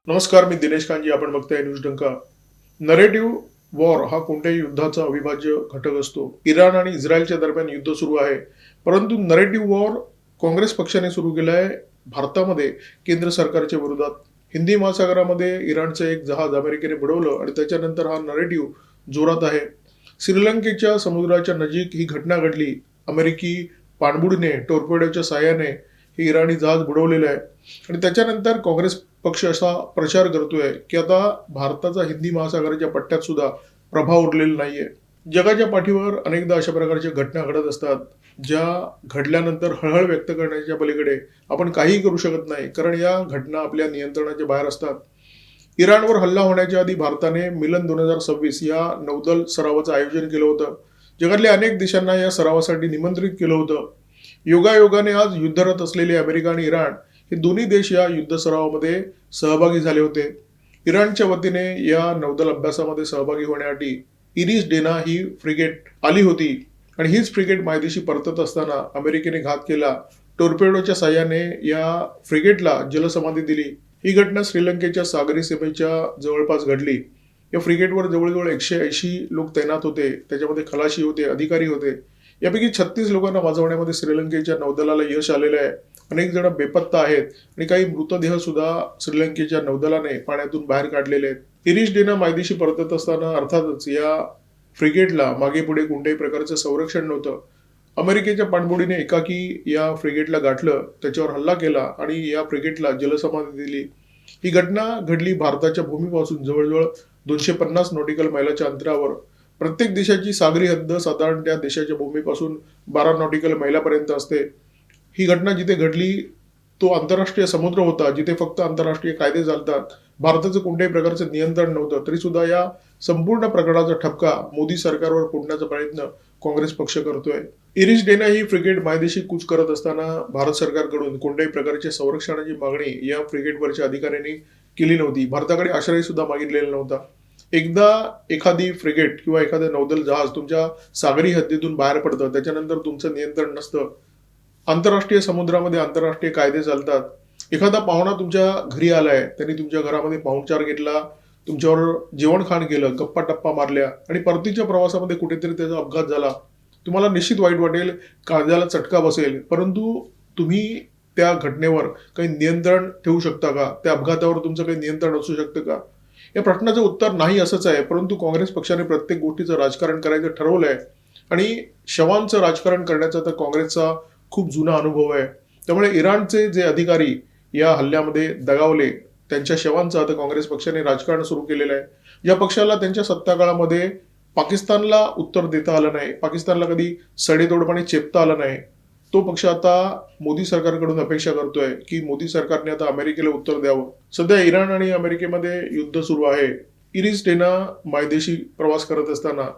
नमस्कार, मी दिनेश कांजी. आपण बघताय न्यूज डंका. नरेटिव्ह वॉर हा कोणत्याही युद्धाचा अविभाज्य घटक असतो. इराण आणि इस्रायलच्या दरम्यान युद्ध सुरू आहे, परंतु नरेटिव्ह वॉर काँग्रेस पक्षाने सुरू केला आहे भारतामध्ये केंद्र सरकारच्या विरोधात. हिंदी महासागरामध्ये इराणचं एक जहाज अमेरिकेने बुडवलं आणि त्याच्यानंतर हा नरेटिव्ह जोरात आहे. श्रीलंकेच्या समुद्राच्या नजीक ही घटना घडली. अमेरिकी पाणबुडीने टोर्पेडोच्या साहाय्याने हे इराणी जहाज बुडवलेलं आहे आणि त्याच्यानंतर काँग्रेस पक्ष असा प्रचार करतोय की आता भारताचा हिंदी महासागराच्या पट्ट्यात सुद्धा प्रभाव उरलेला नाहीये. जगाच्या पाठीवर अनेकदा अशा प्रकारच्या घटना घडत असतात, ज्या घडल्यानंतर हळहळ व्यक्त करण्याच्या पलीकडे आपण काहीही करू शकत नाही, कारण या घटना आपल्या नियंत्रणाच्या बाहेर असतात. इराणवर हल्ला होण्याच्या आधी भारताने मिलन 2026 या नौदल सरावाचं आयोजन केलं होतं. जगातल्या अनेक देशांना या सरावासाठी निमंत्रित केलं होतं. योगायोगाने आज युद्धरत असलेले अमेरिका आणि इराण हे दोन्ही देश या युद्ध सरावामध्ये सहभागी झाले होते. इराणच्या वतीने या नौदल अभ्यासामध्ये सहभागी होण्यासाठी इरिस डेना ही फ्रिगेट आली होती आणि हीच फ्रिगेट मायदेशी परतत असताना अमेरिकेने घात केला. टोर्पेडोच्या साह्याने या फ्रिगेटला जलसमाधी दिली. ही घटना श्रीलंकेच्या सागरी सीमेच्या जवळपास घडली. या फ्रिगेटवर जवळजवळ 180 लोक तैनात होते. त्याच्यामध्ये खलाशी होते, अधिकारी होते. यापैकी 36 लोकांना वाचवण्यामध्ये श्रीलंकेच्या नौदलाला यश आलेलं आहे. अनेक जण बेपत्ता आहेत आणि काही मृतदेह सुद्धा श्रीलंकेच्या नौदलाने पाण्यातून बाहेर काढलेले आहेत. इरिश डेना मायदेशी परतत असताना अर्थातच या फ्रिगेटला मागे पुढे कोणत्याही प्रकारचं संरक्षण नव्हतं. अमेरिकेच्या पाणबुडीने एकाकी या फ्रिगेटला गाठलं, त्याच्यावर हल्ला केला आणि या फ्रिगेटला जलसमाधी दिली. ही घटना घडली भारताच्या भूमीपासून जवळजवळ 250 नॉटिकल मैलाच्या अंतरावर. प्रत्येक देशाची सागरी हद्द साधारण त्या देशाच्या भूमीपासून 12 नॉटिकल मैलापर्यंत असते. ही घटना जिथे घडली तो आंतरराष्ट्रीय समुद्र होता, जिथे फक्त आंतरराष्ट्रीय कायदे चालतात. भारताचं कोणत्याही प्रकारचं नियंत्रण नव्हतं. तरी सुद्धा या संपूर्ण प्रकरणाचा ठपका मोदी सरकारवर फोडण्याचा प्रयत्न काँग्रेस पक्ष करतोय. इरिश डेना ही फ्रिगेट मायदेशी कूच करत असताना भारत सरकारकडून कोणत्याही प्रकारच्या संरक्षणाची मागणी या फ्रिगेटवरच्या अधिकाऱ्यांनी केली नव्हती. भारताकडे आश्रय सुद्धा मागितलेला नव्हता. एकदा एखादी फ्रिगेट किंवा एखादं नौदल जहाज तुमच्या सागरी हद्दीतून बाहेर पडतं, त्याच्यानंतर तुमचं नियंत्रण नसतं. आंतरराष्ट्रीय समुद्रामध्ये आंतरराष्ट्रीय कायदे चालतात. एखादा पाहुणा तुमच्या घरी आलाय, त्यांनी तुमच्या घरामध्ये पाहुणचार घेतला, तुमच्यावर जेवण खाण केलं, गप्पा टप्पा मारल्या आणि परतीच्या प्रवासामध्ये कुठेतरी त्याचा अपघात झाला. तुम्हाला निश्चित वाईट वाटेल, काळजाला चटका बसेल, परंतु तुम्ही त्या घटनेवर काही नियंत्रण ठेवू शकता का? त्या अपघातावर तुमचं काही नियंत्रण असू शकतं का? या प्रश्नाचं उत्तर नाही असंच आहे. परंतु काँग्रेस पक्षाने प्रत्येक गोष्टीचं राजकारण करायचं ठरवलंय आणि शवांचं राजकारण करण्याचा तर काँग्रेसचा खूप जुना अनुभव आहे. त्यामुळे इराणचे जे अधिकारी या हल्ल्यामध्ये दगावले, त्यांच्या शवांचं आता काँग्रेस पक्षाने राजकारण सुरू केलेलं आहे. ज्या पक्षाला त्यांच्या सत्ताकाळामध्ये पाकिस्तानला उत्तर देता आलं नाही, पाकिस्तानला कधी सडेतोडपणे चेपता आलं नाही, तो पक्ष आता मोदी सरकारकडून अपेक्षा करतोय की मोदी सरकारने आता अमेरिकेला उत्तर द्यावं. सध्या इराण आणि अमेरिकेमध्ये युद्ध सुरू आहे. इरिस डेना मायदेशी प्रवास करत असताना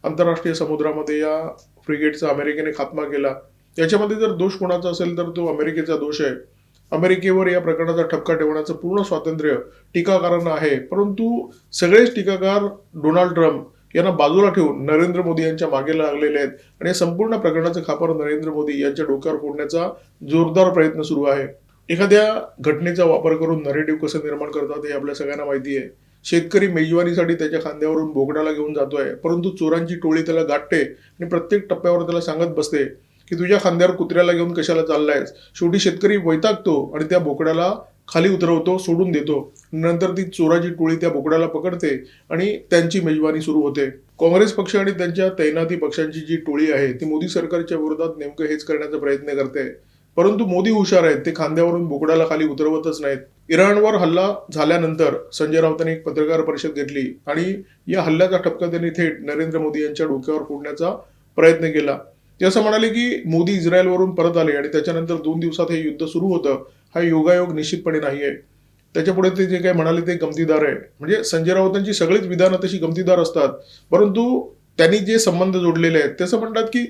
आंतरराष्ट्रीय समुद्रामध्ये या फ्रिगेटचा अमेरिकेने खात्मा केला. याच्यामध्ये जर दोष कोणाचा असेल तर तो अमेरिकेचा दोष आहे. अमेरिकेवर या प्रकरणाचा ठपका ठेवण्याचं पूर्ण स्वातंत्र्य टीकाकारांना आहे, परंतु सगळेच टीकाकार डोनाल्ड ट्रम्प यांना बाजूला ठेवून नरेंद्र मोदी यांच्या मागे लागलेले आहेत आणि या संपूर्ण प्रकरणाचं खापर नरेंद्र मोदी यांच्या डोक्यावर फोडण्याचा जोरदार प्रयत्न सुरू आहे. एखाद्या घटनेचा वापर करून नरेटिव्ह कसं निर्माण करतात हे आपल्या सगळ्यांना माहिती आहे. शेतकरी मेजवानीसाठी त्याच्या खांद्यावरून बोकडाला घेऊन जातोय, परंतु चोरांची टोळी त्याला गाठते आणि प्रत्येक टप्प्यावर त्याला सांगत बसते की तुझ्या खांद्यावर कुत्र्याला घेऊन कशाला चाललायस. शेवटी शेतकरी वैतागतो आणि त्या बोकड्याला खाली उतरवतो, सोडून देतो. नंतर ती चोराची टोळी त्या बोकड्याला पकडते आणि त्यांची मेजवानी सुरू होते. काँग्रेस पक्ष आणि त्यांच्या तैनाती पक्षांची जी टोळी आहे ती मोदी सरकारच्या विरोधात नेमकं हेच करण्याचा प्रयत्न करते. परंतु मोदी हुशार आहेत, ते खांद्यावरून बोकड्याला खाली उतरवतच नाहीत. इराणवर हल्ला झाल्यानंतर संजय राऊतांनी एक पत्रकार परिषद घेतली आणि या हल्ल्याचा ठपका त्यांनी थेट नरेंद्र मोदी यांच्या डोक्यावर फोडण्याचा प्रयत्न केला. ते असं म्हणाले की मोदी इस्रायलवरून परत आले आणि त्याच्यानंतर 2 दिवसात हे युद्ध सुरू होतं. हा योगायोग निश्चितपणे नाही आहे. त्याच्यापुढे ते जे काही म्हणाले ते गमतीदार आहे. म्हणजे संजय राऊतांची सगळीच विधानं तशी गमतीदार असतात, परंतु त्यांनी जे संबंध जोडलेले आहेत त्याचं म्हणतात की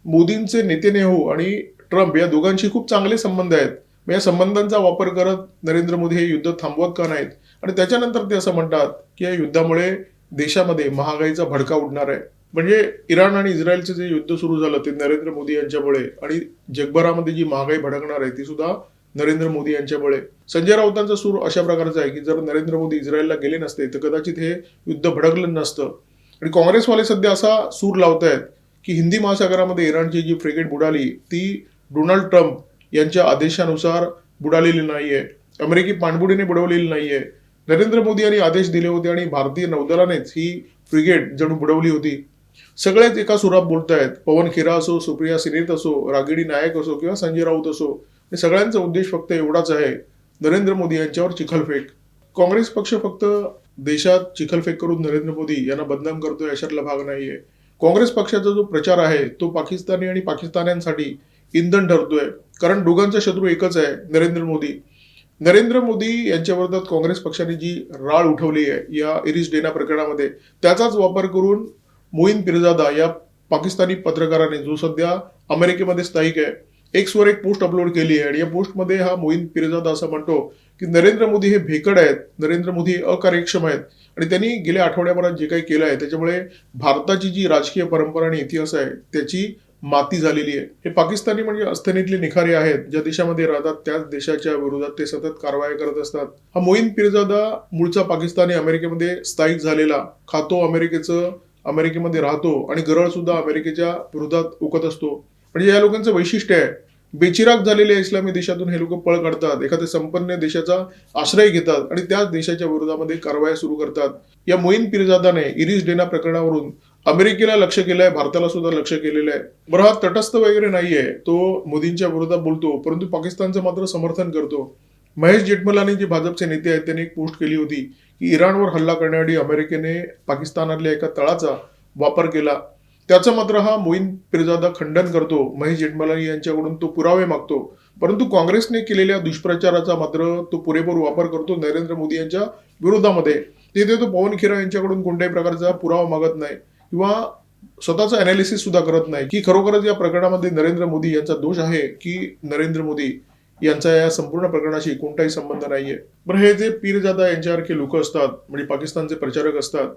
मोदींचे नेतन्याहू आणि ट्रम्प या दोघांशी खूप चांगले संबंध आहेत. या संबंधांचा वापर करत नरेंद्र मोदी हे युद्ध थांबवत का नाहीत? आणि त्याच्यानंतर ते असं म्हणतात की या युद्धामुळे देशामध्ये महागाईचा भडका उडणार आहे. म्हणजे इराण आणि इस्रायलचं जे युद्ध सुरू झालं ते नरेंद्र मोदी यांच्यामुळे आणि जगभरामध्ये जी महागाई भडकणार आहे ती सुद्धा नरेंद्र मोदी यांच्यामुळे. संजय राऊतांचा सूर अशा प्रकारचा आहे की जर नरेंद्र मोदी इस्रायलला गेले नसते तर कदाचित हे युद्ध भडकलं नसतं. आणि काँग्रेसवाले सध्या असा सूर लावतायत की हिंदी महासागरामध्ये इराणची जी फ्रिगेट बुडाली ती डोनाल्ड ट्रम्प यांच्या आदेशानुसार बुडालेली नाहीये, अमेरिकी पाणबुडीने बुडवलेली नाहीये. नरेंद्र मोदी यांनी आदेश दिले होते आणि भारतीय नौदलानेच ही फ्रिगेट जणू बुडवली होती. सगळेच एका सुरात बोलतायत. पवन खेरा असो, सुप्रिया सिनेत असो, रागिणी नायक असो किंवा संजय राऊत असो, हे सगळ्यांचा उद्देश फक्त एवढाच आहे, नरेंद्र मोदी यांच्यावर चिखलफेक. काँग्रेस पक्ष फक्त देशात चिखलफेक करून नरेंद्र मोदी यांना बदनाम करतोय अशातला भाग नाहीये. काँग्रेस पक्षाचा जो प्रचार आहे तो पाकिस्तानी आणि पाकिस्तान्यांसाठी इंधन ठरतोय. कारण दोघांचा शत्रू एकच आहे, नरेंद्र मोदी. नरेंद्र मोदी यांच्या विरोधात काँग्रेस पक्षाने जी राळ उठवली आहे या इरिस डेना प्रकरणामध्ये, त्याचाच वापर करून मोईन पिरजादा या पाकिस्तानी पत्रकाराने, जो सध्या अमेरिकेमध्ये स्थायिक आहे, एक्सवर एक पोस्ट अपलोड केली आहे. आणि या पोस्टमध्ये हा मोईन पिरजादा असं म्हणतो की नरेंद्र मोदी हे भेकड आहेत, नरेंद्र मोदी हे अकार्यक्षम आहेत आणि त्यांनी गेल्या आठवड्याभरात जे काही केलं आहे त्याच्यामुळे भारताची जी राजकीय परंपरा आणि इतिहास आहे त्याची माती झालेली आहे. हे पाकिस्तानी म्हणजे अस्थनीतले निखारे आहेत, ज्या देशामध्ये राहतात त्याच देशाच्या विरोधात ते सतत कारवाया करत असतात. हा मोईन पिरजादा मूळचा पाकिस्तानी, अमेरिकेमध्ये स्थायिक झालेला, खातो अमेरिकेचं, अमेरिकेमध्ये राहतो आणि गरळ सुद्धा अमेरिकेच्या विरोधात ओकत असतो. म्हणजे या लोकांचं वैशिष्ट्य आहे, बेचिराग झालेल्या इस्लामी देशातून हे लोक पळ काढतात, एखाद्या संपन्न देशाचा आश्रय घेतात आणि त्याच देशाच्या विरोधामध्ये कारवाया सुरू करतात. या मोईन पिरजादाने इरिस डेना प्रकरणावरून अमेरिकेला लक्ष केलंय, भारताला सुद्धा लक्ष केलेलं आहे. बरं, हा तटस्थ वगैरे नाहीये, तो मोदींच्या विरोधात बोलतो परंतु पाकिस्तानचं मात्र समर्थन करतो. महेश जेठमलानी जे भाजपचे नेते आहेत त्यांनी एक पोस्ट केली होती की इराणवर हल्ला करण्यासाठी अमेरिकेने पाकिस्तानातल्या एका तळाचा वापर केला. त्याचं मात्र हा मोईन पिरजादा खंडन करतो. महेश जेठमलानी यांच्याकडून तो पुरावे मागतो, परंतु काँग्रेसने केलेल्या दुष्प्रचाराचा मात्र तो पुरेपूर वापर करतो नरेंद्र मोदी यांच्या विरोधामध्ये. तिथे तो पवन खेरा यांच्याकडून कोणत्याही प्रकारचा पुरावा मागत नाही किंवा स्वतःचा अनालिसिस सुद्धा करत नाही की खरोखरच या प्रकरणामध्ये नरेंद्र मोदी यांचा दोष आहे की नरेंद्र मोदी यांचा या संपूर्ण प्रकरणाशी कोणताही संबंध नाहीये. बरं, हे जे पिरजादा यांच्यासारखे लोक असतात, म्हणजे पाकिस्तानचे प्रचारक असतात,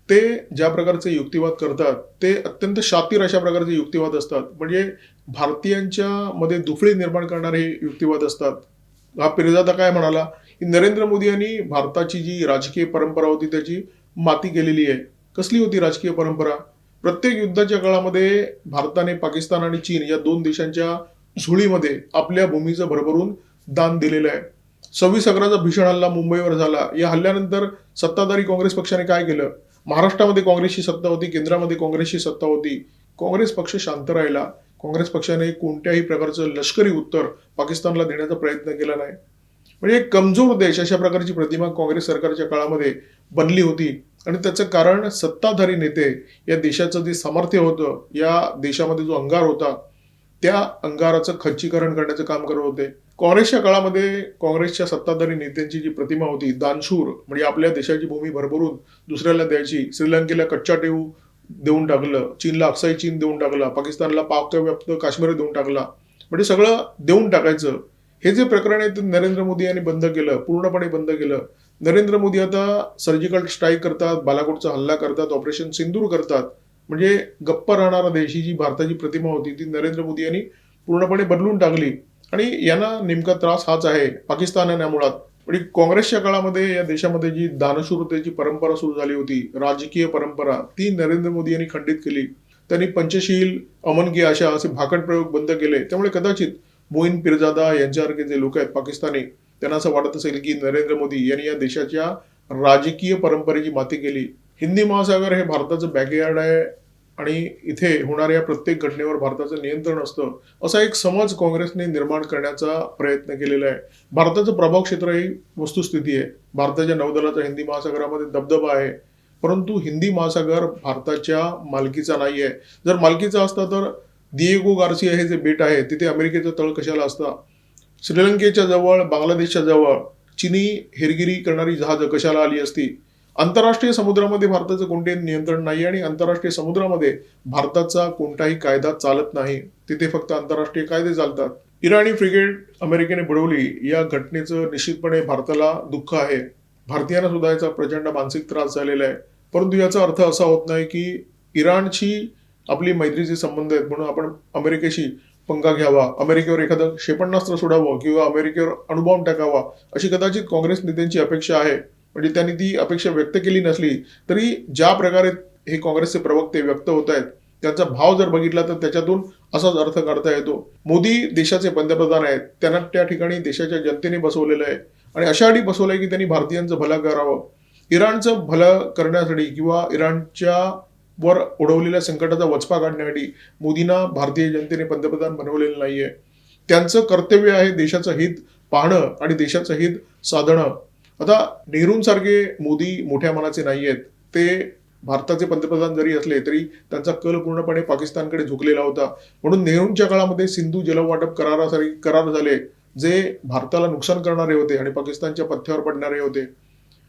ते ज्या प्रकारचे युक्तिवाद करतात ते अत्यंत शातीर अशा प्रकारचे युक्तिवाद असतात. म्हणजे भारतीयांच्या मध्ये दुफळी निर्माण करणारे युक्तिवाद असतात. हा पिरजादा काय म्हणाला की नरेंद्र मोदी यांनी भारताची जी राजकीय परंपरा होती त्याची माती केलेली आहे. कसली होती राजकीय परंपरा? प्रत्येक युद्धाच्या काळामध्ये भारताने पाकिस्तान आणि चीन या दोन देशांच्या झुळीमध्ये आपल्या भूमीचं भरभरून दान दिलेलं आहे. 26/11चा भीषण हल्ला मुंबईवर झाला. या हल्ल्यानंतर सत्ताधारी काँग्रेस पक्षाने काय केलं? महाराष्ट्रामध्ये काँग्रेसची सत्ता होती, केंद्रामध्ये काँग्रेसची सत्ता होती, काँग्रेस पक्ष शांत राहिला. काँग्रेस पक्षाने कोणत्याही प्रकारचं लष्करी उत्तर पाकिस्तानला देण्याचा प्रयत्न केला नाही. म्हणजे एक कमजोर देश अशा प्रकारची प्रतिमा काँग्रेस सरकारच्या काळामध्ये बनली होती. आणि त्याचं कारण सत्ताधारी नेते, या देशाचं जे सामर्थ्य होतं, या देशामध्ये जो अंगार होता, त्या अंगाराचं खच्चीकरण करण्याचं काम करत होते. काँग्रेसच्या काळामध्ये काँग्रेसच्या सत्ताधारी नेत्यांची जी प्रतिमा होती, दानशूर, म्हणजे आपल्या देशाची भूमी भरभरून दुसऱ्याला द्यायची. श्रीलंकेला कच्चा टेऊ देऊन टाकलं, चीनला अक्साई चीन देऊन टाकला, पाकिस्तानला पाकव्याप्त काश्मीर देऊन टाकला, म्हणजे सगळं देऊन टाकायचं. हे जे प्रकरण आहे ते नरेंद्र मोदी यांनी बंद केलं, पूर्णपणे बंद केलं. नरेंद्र मोदी आता सर्जिकल स्ट्राईक करतात, बालाकोटचा हल्ला करतात, ऑपरेशन सिंदूर करतात. म्हणजे गप्प राहणारा देश ही जी भारताची प्रतिमा होती ती नरेंद्र मोदी यांनी पूर्णपणे बदलून टाकली. आणि यांना नेमका त्रास हाच आहे, पाकिस्तान या मुळात. म्हणजे काँग्रेसच्या काळामध्ये या देशामध्ये जी दानशूरतेची परंपरा सुरू झाली होती, राजकीय परंपरा, ती नरेंद्र मोदी यांनी खंडित केली. त्यांनी पंचशील, अमन की आशा असे भाकड प्रयोग बंद केले. त्यामुळे कदाचित मोईन पिरजादा यांच्यासारखे जे लोक आहेत पाकिस्तानी, त्यांना असं वाटत असेल की नरेंद्र मोदी यांनी या देशाच्या राजकीय परंपरेची माती केली. हिंदी महासागर हे भारताचं बॅकयार्ड आहे आणि इथे होणाऱ्या प्रत्येक घटनेवर भारताचं नियंत्रण असतं, असा एक समज काँग्रेसने निर्माण करण्याचा प्रयत्न केलेला आहे. भारताचं प्रभाव क्षेत्र ही वस्तुस्थिती आहे. भारताच्या नौदलाचा हिंदी महासागरामध्ये दबदबा आहे, परंतु हिंदी महासागर भारताच्या मालकीचा नाही आहे. जर मालकीचा असता तर दिएगो गार्सिया हे जे बेट आहे तिथे अमेरिकेचं तळ कशाला असता? श्रीलंकेच्या जवळ, बांगलादेशच्या जवळ चीनी हेरगिरी करणारी जहाजं कशाला आली असती? आंतरराष्ट्रीय समुद्रामध्ये भारताचं कोणतेही नियंत्रण नाही आणि आंतरराष्ट्रीय समुद्रामध्ये भारताचा कोणताही कायदा चालत नाही. तिथे फक्त आंतरराष्ट्रीय कायदे चालतात. इराणी फ्रिगेट अमेरिकेने बुडवली या घटनेचं निश्चितपणे भारताला दुःख आहे. भारतीयांना सुद्धा याचा प्रचंड मानसिक त्रास झालेला आहे. परंतु याचा अर्थ असा होत नाही की इराणशी आपली मैत्रीचे संबंध आहेत म्हणून आपण अमेरिकेशी पंगा घ्यावा, अमेरिकेवर एखादं क्षेपणास्त्र सोडावं किंवा अमेरिकेवर अणुबॉम्ब टाकावा, अशी कदाचित काँग्रेस नेत्यांची अपेक्षा आहे. म्हणजे त्यांनी ती अपेक्षा व्यक्त केली नसली तरी ज्या प्रकारे हे काँग्रेसचे प्रवक्ते व्यक्त होत आहेत, त्यांचा भाव जर बघितला तर त्याच्यातून असाच अर्थ काढता येतो. मोदी देशाचे पंतप्रधान आहेत, त्यांना त्या ठिकाणी देशाच्या जनतेने बसवलेलं आहे आणि अशा अटी बसवलंय की त्यांनी भारतीयांचं भलं करावं. इराणचं भलं करण्यासाठी किंवा इराणच्या वर ओढवलेल्या संकटाचा वचपा काढण्यासाठी मोदींना भारतीय जनतेने पंतप्रधान बनवलेलं नाहीये. त्यांचं कर्तव्य आहे देशाचं हित पाहणं आणि देशाचं हित साधणं. आता नेहरूंसारखे मोदी मोठ्या मनाचे नाहीयेत. ते भारताचे पंतप्रधान जरी असले तरी त्यांचा कल पूर्णपणे पाकिस्तानकडे झुकलेला होता. म्हणून नेहरूंच्या काळामध्ये सिंधू जलवाटप करारासारखे करार झाले जे भारताला नुकसान करणारे होते आणि पाकिस्तानच्या पथ्यावर पडणारे होते.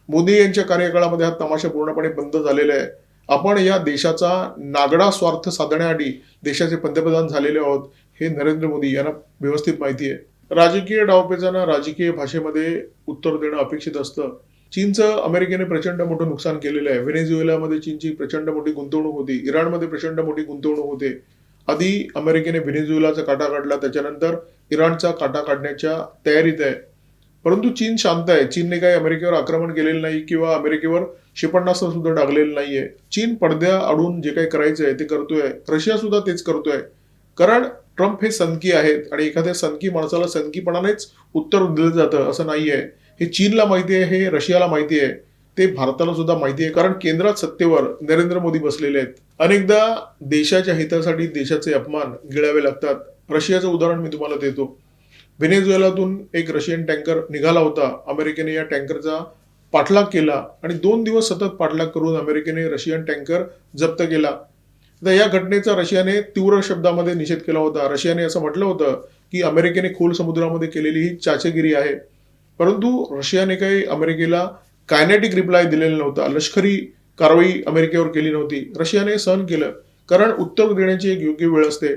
मोदी यांच्या कार्यकाळामध्ये हा तमाशा पूर्णपणे बंद झालेला आहे. आपण या देशाचा नागडा स्वार्थ साधण्यासाठी देशाचे पंतप्रधान झालेले आहोत हे नरेंद्र मोदी यांना व्यवस्थित माहिती आहे. राजकीय डावपेचांना राजकीय भाषेमध्ये उत्तर देणं अपेक्षित असतं. चीनचं अमेरिकेने प्रचंड मोठं नुकसान केलेलं आहे. व्हेनेझुएलामध्ये चीनची प्रचंड मोठी गुंतवणूक होती, इराणमध्ये प्रचंड मोठी गुंतवणूक होते. आधी अमेरिकेने व्हेनेझुएलाचा काटा काढला, त्याच्यानंतर इराणचा काटा काढण्याच्या तयारीत आहे. परंतु चीन शांत आहे. चीनने काही अमेरिकेवर आक्रमण केलेलं नाही किंवा अमेरिकेवर क्षेपणास्त्र सुद्धा टाकलेलं नाहीये. चीन पडद्या आडून जे काही करायचं आहे ते करतोय. रशिया सुद्धा तेच करतोय. कारण ट्रम्प हे सनकी आहेत आणि एखाद्या सनकी माणसाला सनकीपणानेच उत्तर दिलं जातं असं नाहीये. हे चीनला माहिती आहे, हे रशियाला माहिती आहे, ते भारताला सुद्धा माहिती आहे. कारण केंद्रात सत्तेवर नरेंद्र मोदी बसलेले आहेत. अनेकदा देशाच्या हितासाठी देशाचे अपमान गिळावे लागतात. रशियाचं उदाहरण मी तुम्हाला देतो. व्हेनेझुएलातून एक रशियन टँकर निघाला होता. अमेरिकेने या टँकरचा पाठलाग केला आणि 2 दिवस सतत पाठलाग करून अमेरिकेने रशियन टँकर जप्त केला. आता या घटनेचा रशियाने तीव्र शब्दामध्ये निषेध केला होता. रशियाने असं म्हटलं होतं की अमेरिकेने खोल समुद्रामध्ये केलेली ही चाचेगिरी आहे. परंतु रशियाने काही अमेरिकेला कायनेटिक रिप्लाय दिलेला नव्हता. लष्करी कारवाई अमेरिकेवर केली नव्हती. रशियाने सहन केलं कारण उत्तर देण्याची एक योग्य वेळ असते.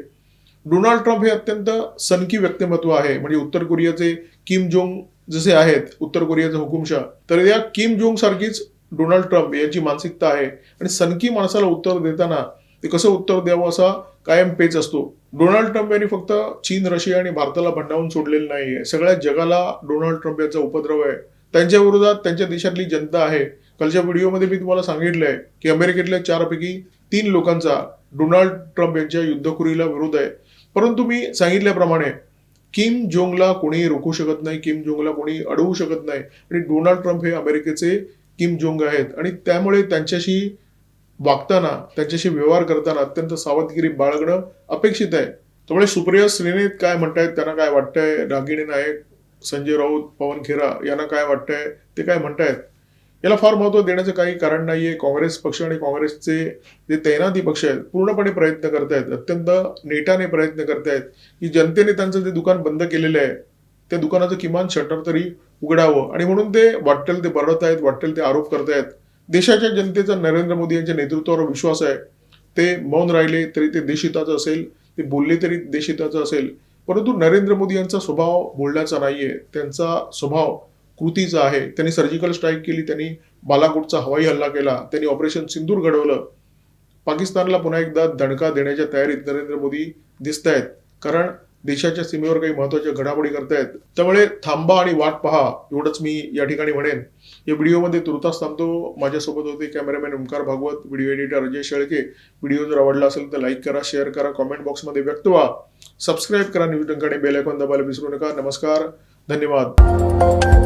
डोनाल्ड ट्रम्प हे अत्यंत सनकी व्यक्तिमत्व आहे. म्हणजे उत्तर कोरियाचे किम जोंग जसे आहेत, उत्तर कोरियाचे हुकुमशाह, तर या किम जोंग सारखीच डोनाल्ड ट्रम्प यांची मानसिकता आहे आणि सनकी माणसाला उत्तर देताना ते कसं उत्तर द्यावं असा कायम पेच असतो. डोनाल्ड ट्रम्प यांनी फक्त चीन, रशिया आणि भारताला भंडावून सोडलेलं नाहीये. सगळ्या जगाला डोनाल्ड ट्रम्प यांचा उपद्रव आहे. त्यांच्या विरोधात त्यांच्या देशातली जनता आहे. कालच्या व्हिडिओमध्ये मी तुम्हाला सांगितलंय की अमेरिकेतल्या 4 पैकी 3 लोकांचा डोनाल्ड ट्रम्प यांच्या युद्धखुरीला विरोध आहे. परंतु मी सांगितल्याप्रमाणे किम जोंगला कोणी रोखू शकत नाही, किम जोंगला कोणी अडवू शकत नाही आणि डोनाल्ड ट्रम्प हे अमेरिकेचे किम जोंग आहेत आणि त्यामुळे त्यांच्याशी वागताना, त्यांच्याशी व्यवहार करताना अत्यंत सावधगिरी बाळगणं अपेक्षित आहे. त्यामुळे सुप्रिया श्रीनेत काय म्हणतायत, त्यांना काय वाटतंय, रागिणी नायक, संजय राऊत, पवन खेरा यांना काय वाटतंय, ते काय म्हणतायत, याला फार महत्व देण्याचं काही कारण नाहीये. काँग्रेस पक्ष आणि काँग्रेसचे जे तैनाती पक्ष आहेत पूर्णपणे प्रयत्न करतायत, अत्यंत नेटाने प्रयत्न करतायत की जनतेने त्यांचं जे दुकान बंद केलेलं आहे त्या दुकानाचं किमान शटर तरी उघडावं आणि म्हणून ते वाटेल ते बरडत आहेत, वाटेल ते आरोप करतायत. देशाच्या जनतेचा नरेंद्र मोदी यांच्या नेतृत्वावर विश्वास आहे. ते मौन राहिले तरी ते देशहिताचं असेल, ते बोलले तरी देशहिताचं असेल. परंतु नरेंद्र मोदी यांचा स्वभाव बोलण्याचा नाहीये, त्यांचा स्वभाव कृतीचा आहे. त्यांनी सर्जिकल स्ट्राईक केली, त्यांनी बालाकोटचा हवाई हल्ला केला, त्यांनी ऑपरेशन सिंदूर घडवलं. पाकिस्तानला पुन्हा एकदा दणका देण्याच्या तयारीत नरेंद्र मोदी दिसत आहेत. कारण देशाच्या सीमेवर काही महत्वाच्या घडामोडी करतायत. त्यामुळे थांबा आणि वाट पहा एवढंच मी या ठिकाणी म्हणेन. या व्हिडिओमध्ये तुर्तास थांबतो. माझ्यासोबत होते cameraman Omkar Bhagwat, video editor Ajay Shelke. Video जर आवडला असेल तर लाईक करा, शेअर करा, कॉमेंट बॉक्समध्ये व्यक्त व्हा. सबस्क्राईब करा न्यूज डंका आणि बेल आयकॉन दाबायला विसरू नका. नमस्कार, धन्यवाद.